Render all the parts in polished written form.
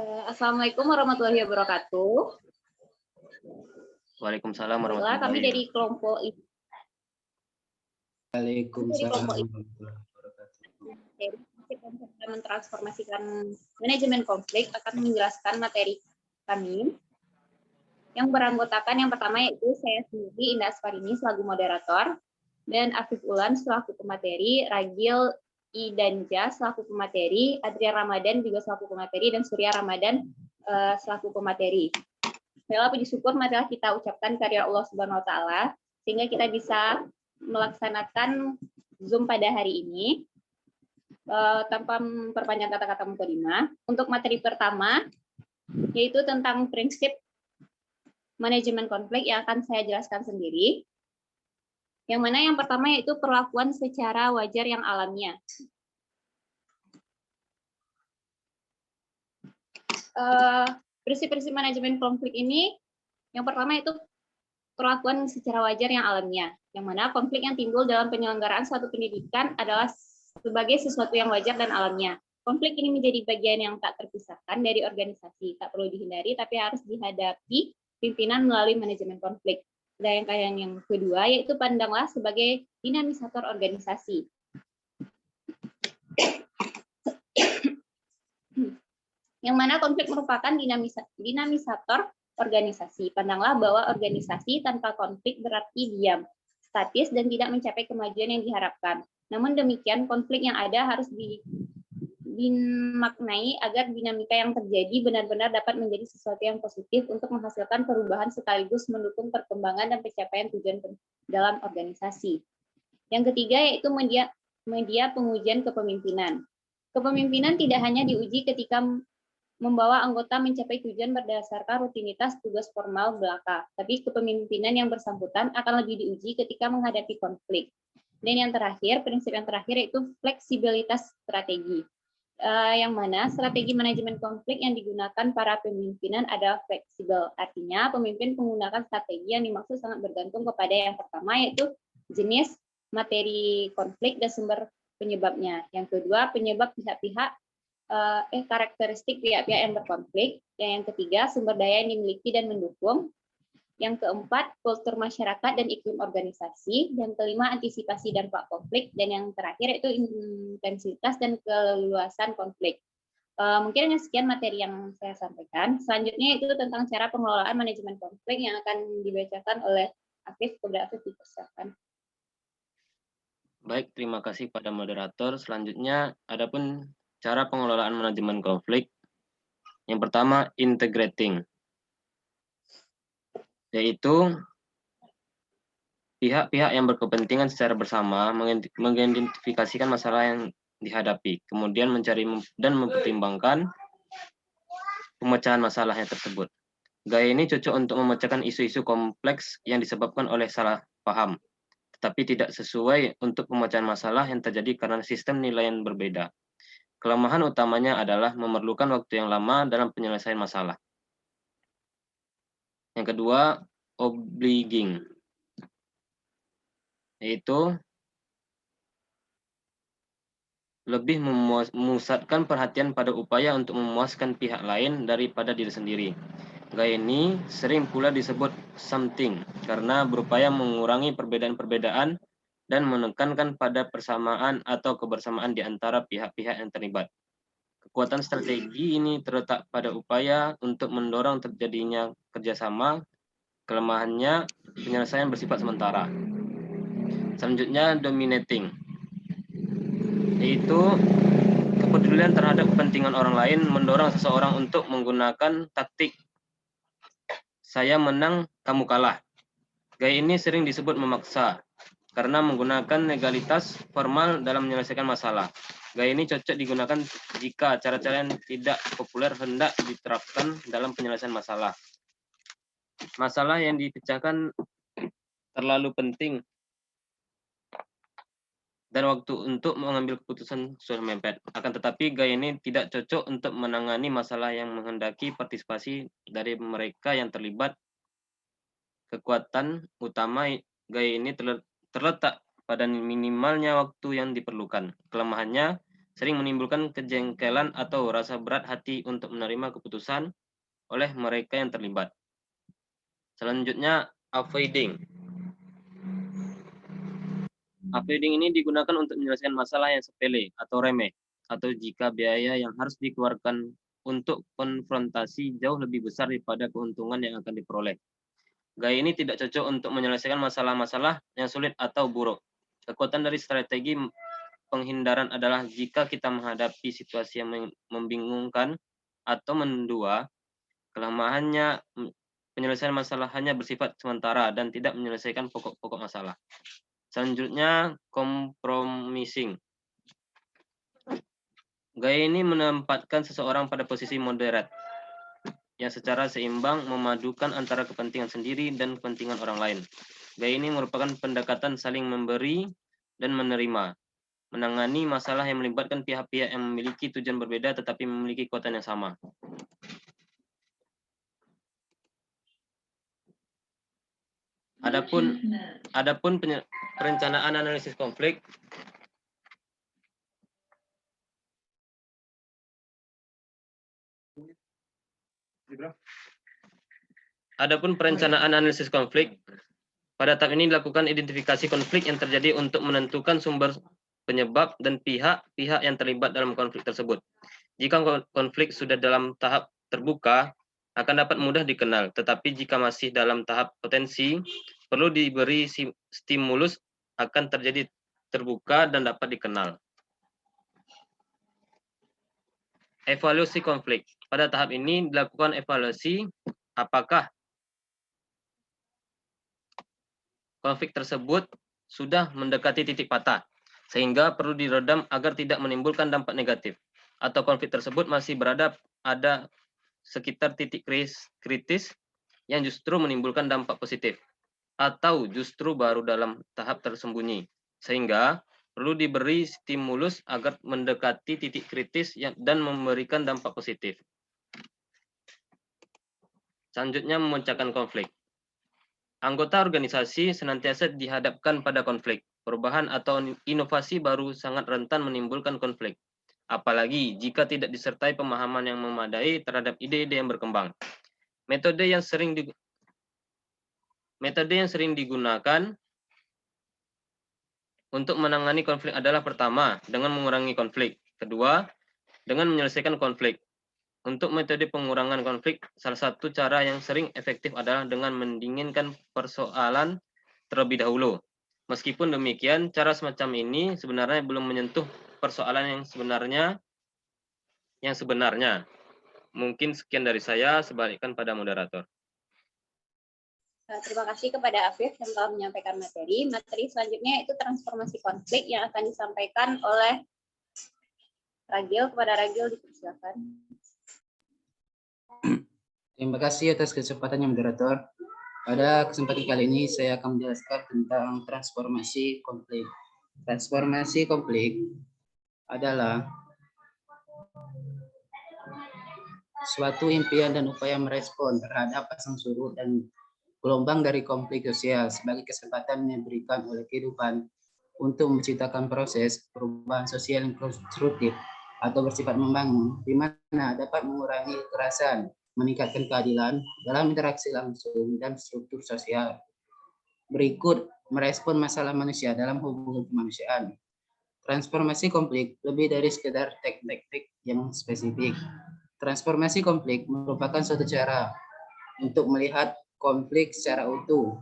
Assalamualaikum warahmatullahi wabarakatuh. Waalaikumsalam Alhamdulillah, kami warahmatullahi dari kelompok Waalaikumsalam mentransformasikan manajemen konflik akan menjelaskan materi kami yang beranggotakan yang pertama yaitu saya sendiri Indah Asparini selaku moderator dan Afif Ulan selaku pemateri, Ragil Idanja selaku pemateri, Adrian Ramadan juga selaku pemateri dan Surya Ramadan selaku pemateri. Segala puji syukur marilah kita ucapkan karya Allah Subhanahu wa taala sehingga kita bisa melaksanakan Zoom pada hari ini. Tanpa memperpanjang kata-kata mukadimah, untuk materi pertama yaitu tentang prinsip manajemen konflik yang akan saya jelaskan sendiri. Yang mana yang pertama yaitu perlakuan secara wajar yang alamiah. Prinsip-prinsip manajemen konflik ini yang pertama itu perlakuan secara wajar yang alamiah, yang mana konflik yang timbul dalam penyelenggaraan suatu pendidikan adalah sebagai sesuatu yang wajar dan alamiah. Konflik ini menjadi bagian yang tak terpisahkan dari organisasi, tak perlu dihindari tapi harus dihadapi pimpinan melalui manajemen konflik. Dan yang kedua yaitu pandanglah sebagai dinamisator organisasi. Yang mana konflik merupakan dinamisator organisasi. Pandanglah bahwa organisasi tanpa konflik berarti diam, statis, dan tidak mencapai kemajuan yang diharapkan. Namun demikian, konflik yang ada harus dimaknai agar dinamika yang terjadi benar-benar dapat menjadi sesuatu yang positif untuk menghasilkan perubahan sekaligus mendukung perkembangan dan pencapaian tujuan dalam organisasi. Yang ketiga yaitu media pengujian kepemimpinan. Kepemimpinan tidak hanya diuji ketika membawa anggota mencapai tujuan berdasarkan rutinitas tugas formal belaka, tapi kepemimpinan yang bersangkutan akan lebih diuji ketika menghadapi konflik. Dan yang terakhir, prinsip yang terakhir yaitu fleksibilitas strategi. Yang mana strategi manajemen konflik yang digunakan para pemimpinan adalah fleksibel. Artinya, pemimpin menggunakan strategi yang dimaksud sangat bergantung kepada yang pertama yaitu jenis materi konflik dan sumber penyebabnya. Yang kedua, penyebab pihak-pihak karakteristik pihak-pihak yang berkonflik. Yang ketiga, sumber daya yang dimiliki dan mendukung. Yang keempat, kultur masyarakat dan iklim organisasi. Yang kelima, antisipasi dampak konflik. Dan yang terakhir itu intensitas dan keluasan konflik. Mungkin hanya sekian materi yang saya sampaikan. Selanjutnya itu tentang cara pengelolaan manajemen konflik yang akan dibacakan oleh Afif. Kepada Afif dipersilakan. Baik, terima kasih pada moderator. Selanjutnya, adapun cara pengelolaan manajemen konflik. Yang pertama, integrating, yaitu pihak-pihak yang berkepentingan secara bersama mengidentifikasikan masalah yang dihadapi, kemudian mencari dan mempertimbangkan pemecahan masalahnya tersebut. Gaya ini cocok untuk memecahkan isu-isu kompleks yang disebabkan oleh salah paham, tetapi tidak sesuai untuk pemecahan masalah yang terjadi karena sistem nilai yang berbeda. Kelemahan utamanya adalah memerlukan waktu yang lama dalam penyelesaian masalah. Yang kedua, obliging, yaitu lebih memusatkan perhatian pada upaya untuk memuaskan pihak lain daripada diri sendiri. Gaya ini sering pula disebut something karena berupaya mengurangi perbedaan-perbedaan dan menekankan pada persamaan atau kebersamaan di antara pihak-pihak yang terlibat. Kekuatan strategi ini terletak pada upaya untuk mendorong terjadinya kerjasama. Kelemahannya, penyelesaian bersifat sementara. Selanjutnya, dominating, yaitu kepedulian terhadap kepentingan orang lain mendorong seseorang untuk menggunakan taktik saya menang, kamu kalah. Gaya ini sering disebut memaksa karena menggunakan legalitas formal dalam menyelesaikan masalah. Gaya ini cocok digunakan jika cara-cara yang tidak populer hendak diterapkan dalam penyelesaian masalah. Masalah yang dipecahkan terlalu penting dan waktu untuk mengambil keputusan sudah mepet. Akan tetapi gaya ini tidak cocok untuk menangani masalah yang menghendaki partisipasi dari mereka yang terlibat. Kekuatan utama gaya ini terletak pada minimalnya waktu yang diperlukan. Kelemahannya, sering menimbulkan kejengkelan atau rasa berat hati untuk menerima keputusan oleh mereka yang terlibat. Selanjutnya, avoiding. Avoiding ini digunakan untuk menyelesaikan masalah yang sepele atau remeh, atau jika biaya yang harus dikeluarkan untuk konfrontasi jauh lebih besar daripada keuntungan yang akan diperoleh. Gaya ini tidak cocok untuk menyelesaikan masalah-masalah yang sulit atau buruk. Kekuatan dari strategi penghindaran adalah jika kita menghadapi situasi yang membingungkan atau mendua, kelemahannya penyelesaian masalah hanya bersifat sementara dan tidak menyelesaikan pokok-pokok masalah. Selanjutnya, compromising. Gaya ini menempatkan seseorang pada posisi moderat, yang secara seimbang memadukan antara kepentingan sendiri dan kepentingan orang lain. Gaya ini merupakan pendekatan saling memberi dan menerima, menangani masalah yang melibatkan pihak-pihak yang memiliki tujuan berbeda tetapi memiliki kekuatan yang sama. Adapun perencanaan analisis konflik, pada tahap ini dilakukan identifikasi konflik yang terjadi untuk menentukan sumber penyebab dan pihak-pihak yang terlibat dalam konflik tersebut. Jika konflik sudah dalam tahap terbuka, akan dapat mudah dikenal, tetapi jika masih dalam tahap potensi, perlu diberi stimulus akan terjadi terbuka dan dapat dikenal. Evaluasi konflik. Pada tahap ini dilakukan evaluasi apakah konflik tersebut sudah mendekati titik patah, sehingga perlu diredam agar tidak menimbulkan dampak negatif, atau konflik tersebut masih ada sekitar titik kritis yang justru menimbulkan dampak positif, atau justru baru dalam tahap tersembunyi, sehingga perlu diberi stimulus agar mendekati titik kritis dan memberikan dampak positif. Selanjutnya, memecahkan konflik. Anggota organisasi senantiasa dihadapkan pada konflik. Perubahan atau inovasi baru sangat rentan menimbulkan konflik, apalagi jika tidak disertai pemahaman yang memadai terhadap ide-ide yang berkembang. Metode yang sering digunakan untuk menangani konflik adalah: pertama, dengan mengurangi konflik. Kedua, dengan menyelesaikan konflik. Untuk metode pengurangan konflik, salah satu cara yang sering efektif adalah dengan mendinginkan persoalan terlebih dahulu. Meskipun demikian, cara semacam ini sebenarnya belum menyentuh persoalan yang sebenarnya. Mungkin sekian dari saya, sebalikkan pada moderator. Terima kasih kepada Afif yang telah menyampaikan materi. Materi selanjutnya itu transformasi konflik yang akan disampaikan oleh Ragil. Kepada Ragil, dipersilakan. Terima kasih atas kesempatannya, moderator. Pada kesempatan kali ini saya akan menjelaskan tentang transformasi konflik. Transformasi konflik adalah suatu impian dan upaya merespon terhadap pasang surut dan gelombang dari konflik sosial sebagai kesempatan yang diberikan oleh kehidupan untuk menciptakan proses perubahan sosial yang konstruktif atau bersifat membangun, di mana dapat mengurangi kekerasan, meningkatkan keadilan dalam interaksi langsung dan struktur sosial. Berikut merespon masalah manusia dalam hubungan kemanusiaan. Transformasi konflik lebih dari sekedar teknik yang spesifik. Transformasi konflik merupakan suatu cara untuk melihat konflik secara utuh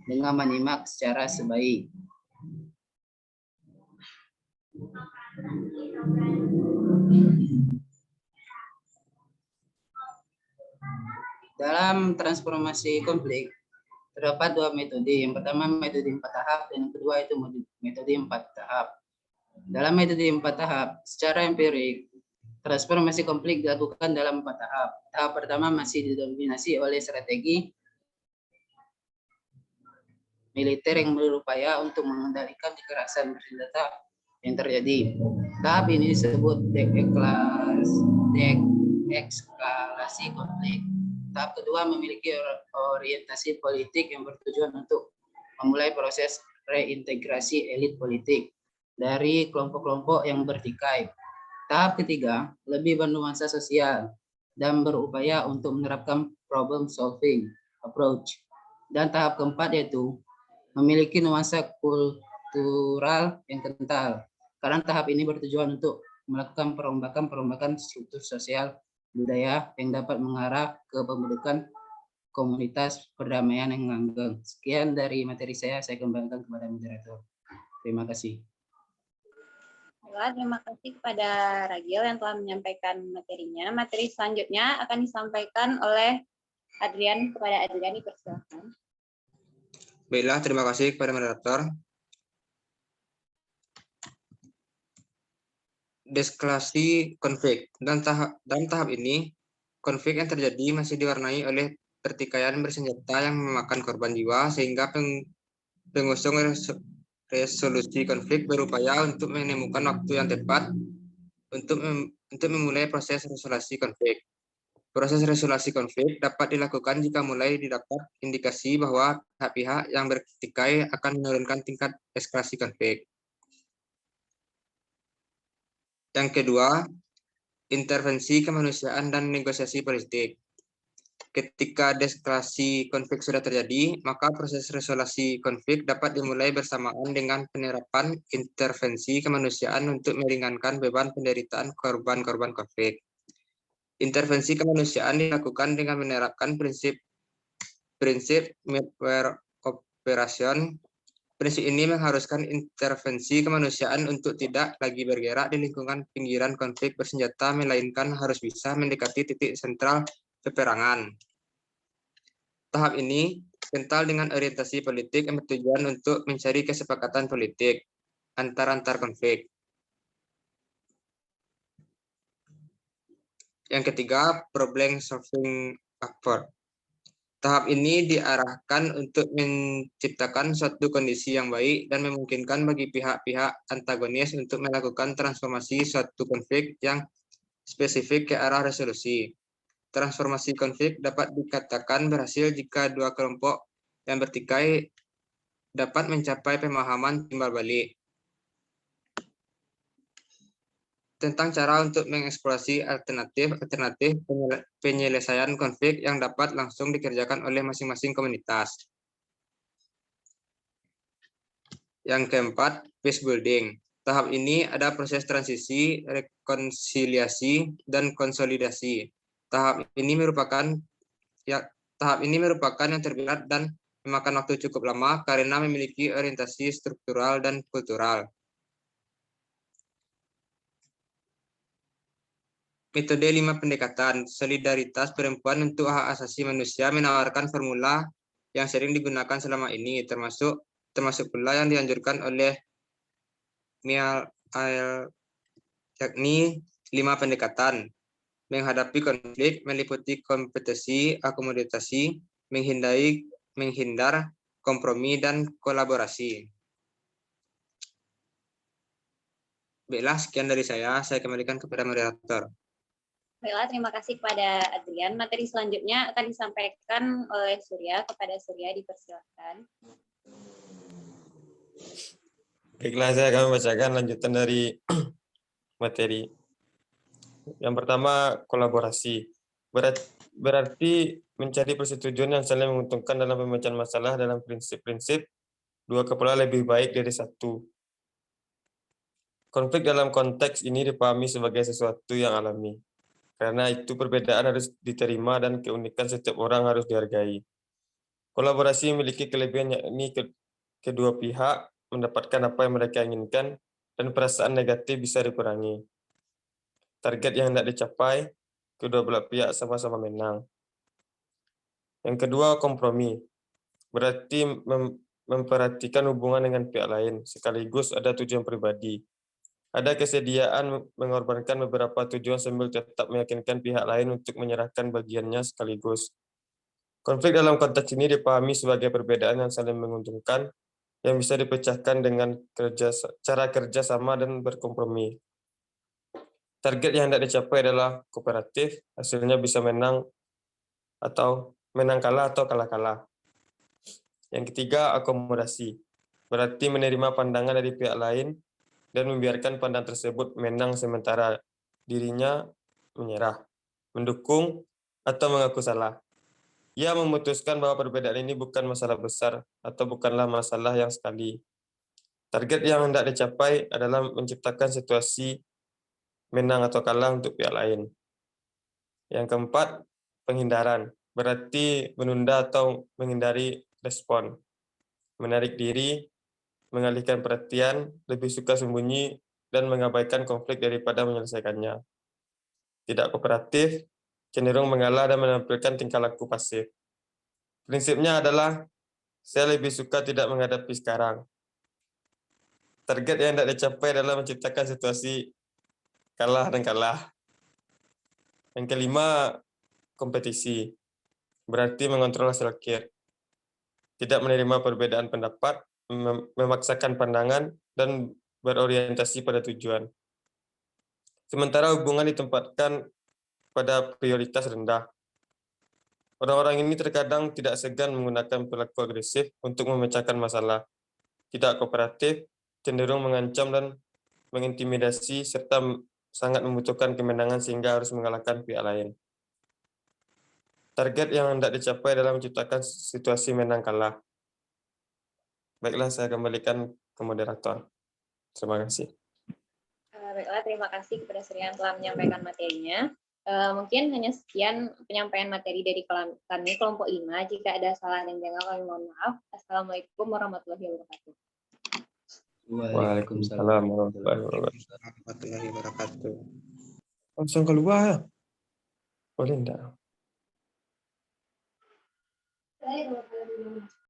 dengan menyimak secara sebaik. Dalam transformasi konflik terdapat dua metode. Yang pertama metode 4 tahap dan yang kedua itu metode 4 tahap. Dalam metode 4 tahap, secara empirik, transformasi konflik dilakukan dalam 4 tahap. Tahap pertama masih didominasi oleh strategi militer yang berupaya untuk mengendalikan kekerasan bersenjata yang terjadi. Tahap ini disebut deeskalasi konflik. Tahap kedua memiliki orientasi politik yang bertujuan untuk memulai proses reintegrasi elit politik dari kelompok-kelompok yang bertikai Tahap ketiga, lebih bernuansa sosial dan berupaya untuk menerapkan problem solving approach. Dan tahap keempat yaitu memiliki nuansa kultural yang kental. Karena tahap ini bertujuan untuk melakukan perombakan struktur sosial budaya yang dapat mengarah ke pembentukan komunitas perdamaian yang langgeng. Sekian dari materi saya kembalikan kepada moderator. Terima kasih. Terima kasih kepada Ragil yang telah menyampaikan materinya. Materi selanjutnya akan disampaikan oleh Adrian. Kepada Adrian, dipersilakan. Baiklah, terima kasih kepada moderator. Deskalasi konflik. Dalam tahap ini, konflik yang terjadi masih diwarnai oleh pertikaian bersenjata yang memakan korban jiwa, sehingga pengusung resolusi konflik berupaya untuk menemukan waktu yang tepat untuk memulai proses resolusi konflik. Proses resolusi konflik dapat dilakukan jika mulai didapat indikasi bahwa pihak-pihak yang bertikai akan menurunkan tingkat eskalasi konflik. Yang kedua, intervensi kemanusiaan dan negosiasi politik. Ketika deskalasi konflik sudah terjadi, maka proses resolusi konflik dapat dimulai bersamaan dengan penerapan intervensi kemanusiaan untuk meringankan beban penderitaan korban-korban konflik. Intervensi kemanusiaan dilakukan dengan menerapkan prinsip midware operation. Prinsip ini mengharuskan intervensi kemanusiaan untuk tidak lagi bergerak di lingkungan pinggiran konflik bersenjata, melainkan harus bisa mendekati titik sentral peperangan. Tahap ini kental dengan orientasi politik yang bertujuan untuk mencari kesepakatan politik antar konflik. Yang ketiga, problem solving approach. Tahap ini diarahkan untuk menciptakan suatu kondisi yang baik dan memungkinkan bagi pihak-pihak antagonis untuk melakukan transformasi suatu konflik yang spesifik ke arah resolusi. Transformasi konflik dapat dikatakan berhasil jika dua kelompok yang bertikai dapat mencapai pemahaman timbal balik tentang cara untuk mengeksplorasi alternatif penyelesaian konflik yang dapat langsung dikerjakan oleh masing-masing komunitas. Yang keempat, peace building. Tahap ini ada proses transisi, rekonsiliasi, dan konsolidasi. Tahap ini merupakan yang terberat dan memakan waktu cukup lama karena memiliki orientasi struktural dan kultural. Metode 5 pendekatan, solidaritas perempuan untuk hak asasi manusia menawarkan formula yang sering digunakan selama ini, termasuk pula yang dianjurkan oleh Mial, yakni 5 pendekatan. Menghadapi konflik meliputi kompetensi, akomodasi, menghindar, kompromi, dan kolaborasi. Baiklah, sekian dari saya kembalikan kepada moderator. Baiklah, terima kasih kepada Adrian. Materi selanjutnya akan disampaikan oleh Surya. Kepada Surya, dipersilakan. Baiklah, saya akan membacakan lanjutan dari materi. Yang pertama, kolaborasi. Berarti mencari persetujuan yang saling menguntungkan dalam pemecahan masalah dalam prinsip-prinsip dua kepala lebih baik dari satu. Konflik dalam konteks ini dipahami sebagai sesuatu yang alami. Karena itu perbedaan harus diterima dan keunikan setiap orang harus dihargai. Kolaborasi memiliki kelebihan yakni kedua pihak mendapatkan apa yang mereka inginkan dan perasaan negatif bisa dikurangi. Target yang hendak dicapai, kedua belah pihak sama-sama menang. Yang kedua, kompromi. Berarti memperhatikan hubungan dengan pihak lain, sekaligus ada tujuan pribadi. Ada kesediaan mengorbankan beberapa tujuan sambil tetap meyakinkan pihak lain untuk menyerahkan bagiannya sekaligus. Konflik dalam konteks ini dipahami sebagai perbedaan yang saling menguntungkan, yang bisa dipecahkan dengan cara kerja sama dan berkompromi. Target yang hendak dicapai adalah kooperatif, hasilnya bisa menang kalah atau kalah. Yang ketiga, akomodasi. Berarti menerima pandangan dari pihak lain dan membiarkan pandangan tersebut menang sementara dirinya menyerah, mendukung, atau mengaku salah. Ia memutuskan bahwa perbedaan ini bukan masalah besar atau bukanlah masalah yang sekali. Target yang hendak dicapai adalah menciptakan situasi menang atau kalah untuk pihak lain. Yang keempat, penghindaran. Berarti menunda atau menghindari respon. Menarik diri, mengalihkan perhatian, lebih suka sembunyi, dan mengabaikan konflik daripada menyelesaikannya. Tidak kooperatif, cenderung mengalah dan menampilkan tingkah laku pasif. Prinsipnya adalah, saya lebih suka tidak menghadapi sekarang. Target yang hendak dicapai adalah menciptakan situasi kalah dan kalah. Yang kelima, kompetisi. Berarti mengontrol hasil akhir. Tidak menerima perbedaan pendapat, memaksakan pandangan, dan berorientasi pada tujuan. Sementara hubungan ditempatkan pada prioritas rendah. Orang-orang ini terkadang tidak segan menggunakan perilaku agresif untuk memecahkan masalah. Tidak kooperatif, cenderung mengancam dan mengintimidasi, serta sangat membutuhkan kemenangan sehingga harus mengalahkan pihak lain. Target yang hendak dicapai adalah menciptakan situasi menang kalah. Baiklah, saya kembalikan ke moderator. Terima kasih. Baiklah, terima kasih kepada Srian telah menyampaikan materinya. Mungkin hanya sekian penyampaian materi dari kami kelompok 5. Jika ada salah dan janggal kami mohon maaf. Assalamualaikum warahmatullahi wabarakatuh. Waalaikumsalam warahmatullahi wabarakatuh. Langsung keluar ya? Boleh enggak?